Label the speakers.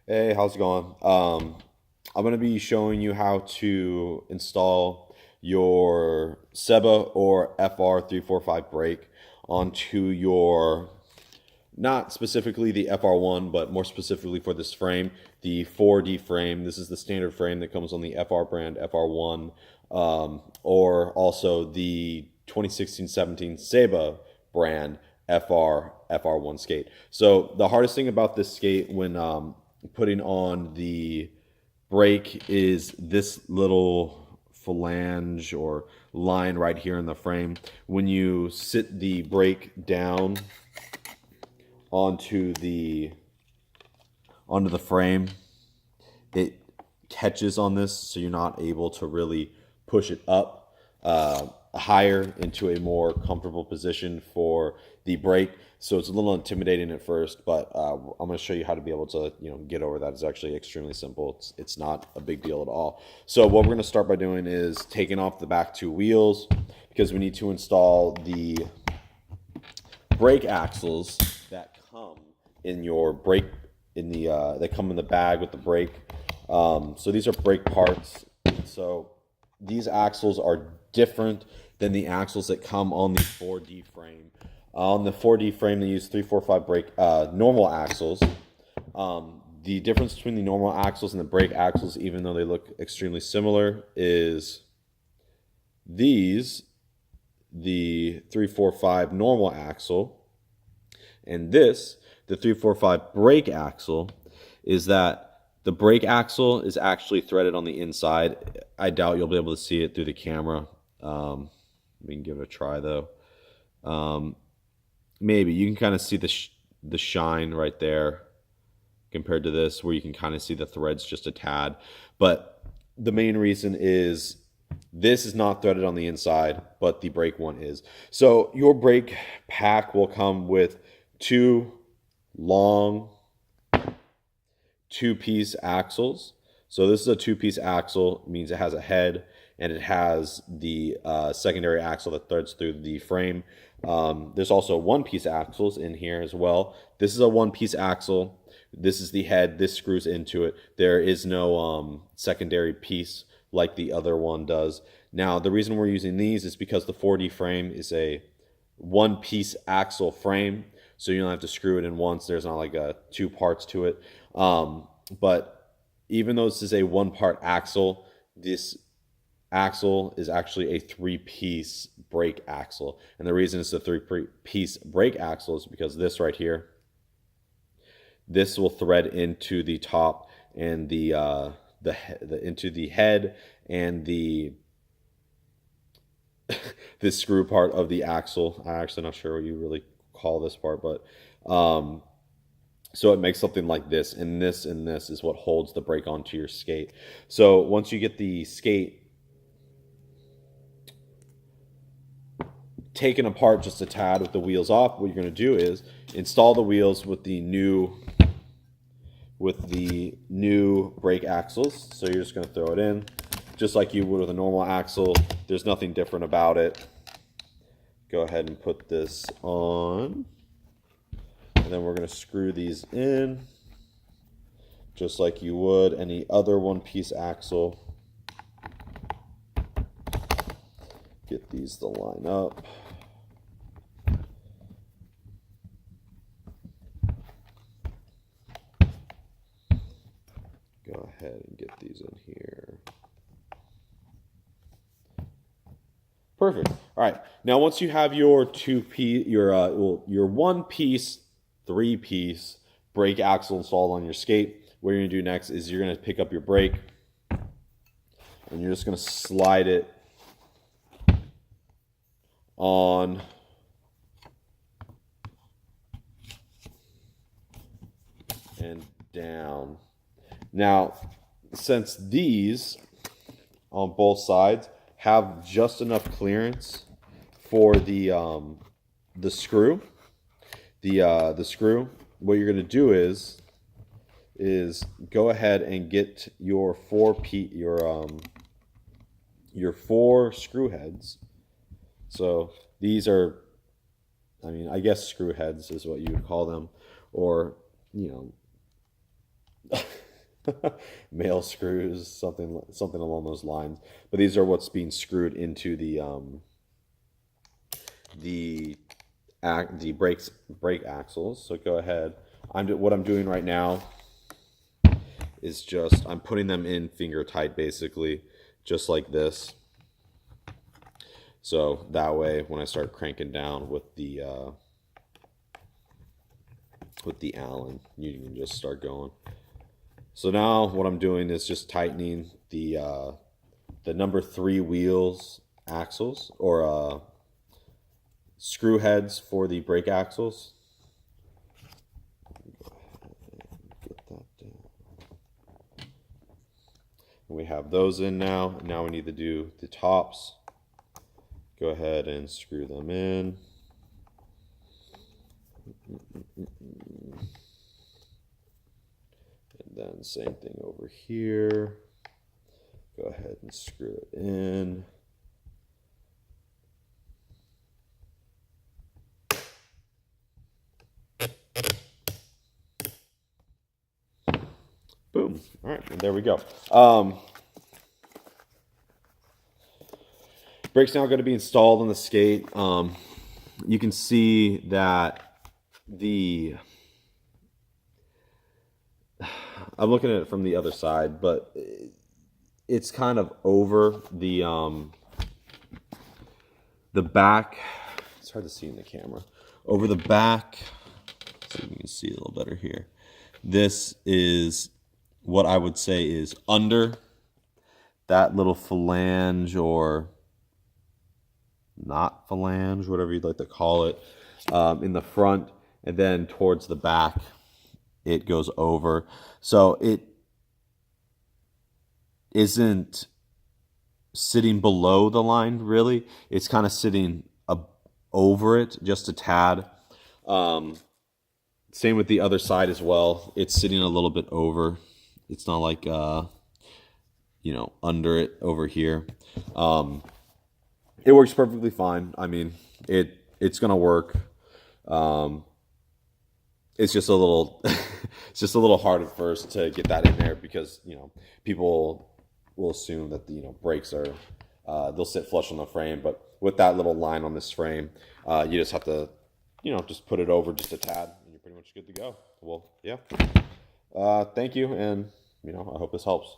Speaker 1: Hey, how's it going? I'm going to be showing you how to install your Seba or FR345 brake onto your, not specifically the FR1, but more specifically for this frame, the 4D frame. This is the standard frame that comes on the FR brand, FR1, or also the 2016-17 Seba brand FR1 skate. So the hardest thing about this skate when putting on the brake is this little phalange or line right here in the frame. When you sit the brake down onto the frame, it catches on this, so you're not able to really push it up higher into a more comfortable position for the brake. So it's a little intimidating at first, but I'm going to show you how to be able to get over that. It's actually extremely simple. It's not a big deal at all. So what we're going to start by doing is taking off the back two wheels, because we need to install the brake axles that come in your brake that come in the bag with the brake. So these are brake parts. So these axles are different than the axles that come on the 4D frame. On the 4D frame, they use 345 brake normal axles. The difference between the normal axles and the brake axles, even though they look extremely similar, is these, the 345 normal axle, and this, the 345 brake axle, is that the brake axle is actually threaded on the inside. I doubt you'll be able to see it through the camera. We can give it a try though. Maybe you can kind of see the shine right there compared to this, where you can kind of see the threads just a tad. But the main reason is this is not threaded on the inside, but the brake one is. So your brake pack will come with two long two-piece axles. So this is a two-piece axle, means it has a head and it has the secondary axle that threads through the frame. There's also one-piece axles in here as well. This is a one-piece axle. This is the head. This screws into it. There is no secondary piece like the other one does. Now, the reason we're using these is because the 4D frame is a one-piece axle frame, so you don't have to screw it in once. There's not like two parts to it. But even though this is a one-part axle, this axle is actually a three-piece brake axle. And the reason it's a three-piece brake axle is because this right here, this will thread into the top and into the head and the this screw part of the axle. I'm actually not sure what you really call this part, but so it makes something like this, and this is what holds the brake onto your skate. So once you get the skate taken apart just a tad with the wheels off, what you're going to do is install the wheels with the new brake axles. So you're just going to throw it in just like you would with a normal axle. There's nothing different about it. Go ahead and put this on, and then we're going to screw these in just like you would any other one-piece axle. Get these to line up. Go ahead and get these in here. Perfect. All right. Now, once you have your your one-piece, three-piece brake axle installed on your skate, what you're going to do next is you're going to pick up your brake, and you're just going to slide it on and down. Now, since these on both sides have just enough clearance for the screw, the screw, what you're going to do is go ahead and get your your four screw heads. So these are, I mean, I guess screw heads is what you would call them, or male screws, something along those lines. But these are what's being screwed into the the brake axles. So go ahead. What I'm doing right now is just I'm putting them in finger tight, basically, just like this. So that way, when I start cranking down with the Allen, you can just start going. So now what I'm doing is just tightening the number 3 wheels axles, or screw heads for the brake axles. Get that down. We have those in now. Now we need to do the tops. Go ahead and screw them in. And then same thing over here. Go ahead and screw it in. Boom. All right, and there we go. Brake's now going to be installed on the skate. You can see that I'm looking at it from the other side, but it's kind of over the back. It's hard to see in the camera. Over the back. Let's see if we can see a little better here. This is what I would say is under that little flange, or not flange, whatever you'd like to call it, in the front, and then towards the back it goes over. So it isn't sitting below the line, really. It's kind of sitting over it just a tad. Same with the other side as well. It's sitting a little bit over. It's not like under it over here. It works perfectly fine. I mean, it's gonna work. It's just a little it's just a little hard at first to get that in there, because people will assume that the brakes are they'll sit flush on the frame, but with that little line on this frame, you just have to just put it over just a tad, and you're pretty much good to go. Well, yeah. Thank you, and I hope this helps.